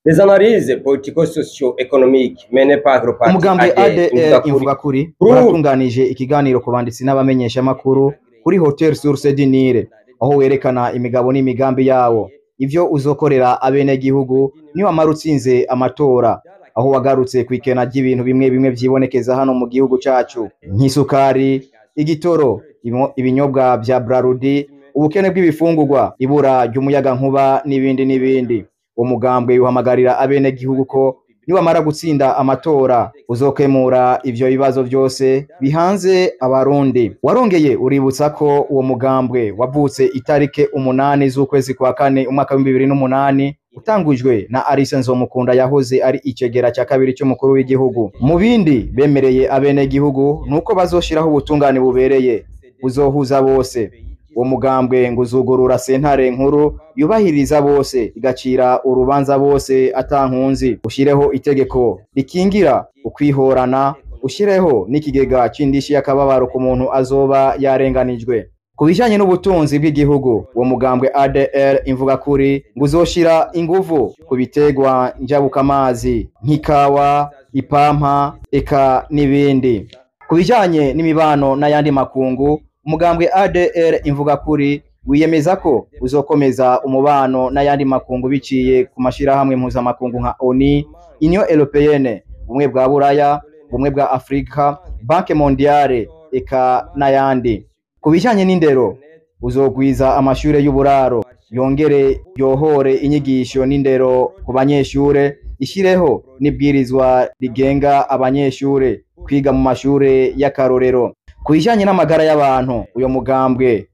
Les analyses politico-socio-économiques menées par le parti Umugambwe ADR Imvugakuri waratunganije ikiganiro ku banditsi n'abamenyesha makuru kuri Hotel Source du Nil aho werekana imigabo n'imigambi yawo ivyo uzokorera abene gihugu ni wamara utsinze amatora aho wagarutse kwikena ry'ibintu bimwe bimwe vyibonekeza hano mu gihugu cacu nk'isukari, igitoro, ibinyobwa vya Brarudi, ubukene bw'ibifungurwa, ibura ry'umuyaga nkuba n'ibindi. Umugambwe uhamagarira abene gihugu ko niwamara gutsinda amatora uzokemura ivyo bibazo vyose bihanze abarundi. Warongeye uributsa ko uwo mugambwe wavutse itarike 8 z'ukwezi kwa 4 umwaka wa 2008 utangujwe na Alice Nzomukunda yahoze ari icegera ca kabiri cy'umukuru w'igihugu. Mu bindi bemereye abene gihugu nuko bazoshiraho ubutungane bubereye buzohuza bose. Uwo mugambwe ngo uzugurura sentare nkuru yubahiriza bose igacira urubanza bose atankunzi, ushireho itegeko rikingira ukwihorana, ushireho n'ikigega c'indishi y'akababaro ku muntu azoba yarenganijwe. Kubijanye n'ubutunzi bw'igihugu uwo mugambwe ADR Imvugakuri ngo uzoshira inguvu ku bitegwa njabukamazi nk'ikawa, ipampa, eka n'ibindi. Kubijanye n'imibano n'ayandi makungu umugambwe ADR Imvugakuri wiyemeza ko uzokomeza umubano n'ayandi makungu biciye ku mashirahamwe mpuzamakungu nka ONU, Union Européenne, Ubumwe bwa Buraya, Ubumwe bwa Afrika, Banque Mondiale eka n'ayandi. Kubijanye n'indero uzogwiza amashure y'uburaro yongere yohore inyigisho n'indero ku banyeshure, ishireho n'ibwirizwa rigenga abanyeshure kwiga mu mashure y'akarorero. Kubijanye n'amagara y'abantu uyo mugambwe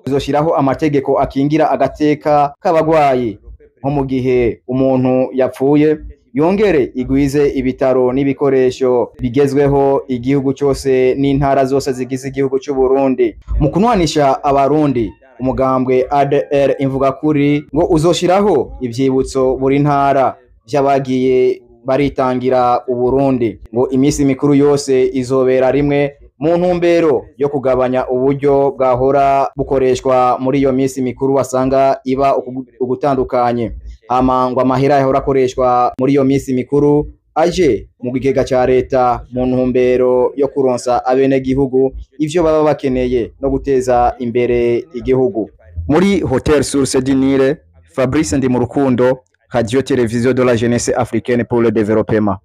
uzoshiraho amategeko akingira agateka k'abagwayi nko mu gihe umuntu yapfuye, yongere igwize ibitaro n'ibikoresho bigezweho igihugu cyose n'intara zose zigize igihugu cy'u Burundi. Mu kunwanisha abarundi umugambwe ADR Imvugakuri ngo uzoshiraho ivyibutso buri ntara by'abagiye baritangira Uburundi, ngo imisi mikuru yose izobera rimwe mu ntumbero yo kugabanya uburyo bwahora bukoreshwa muri iyo misi mikuru wasanga iba ugutandukanye. Ngo amahera yahora akoreshwa muri iyo misi mikuru aje mu kigega ca leta mu ntumbero yo kuronsa abene gihugu ivyo baba bakeneye no guteza imbere igihugu. Muri Hotel Source du Nil, Fabrice Ndimurukundo, Radio Télévision de la Jeunesse Africaine pour le Développement.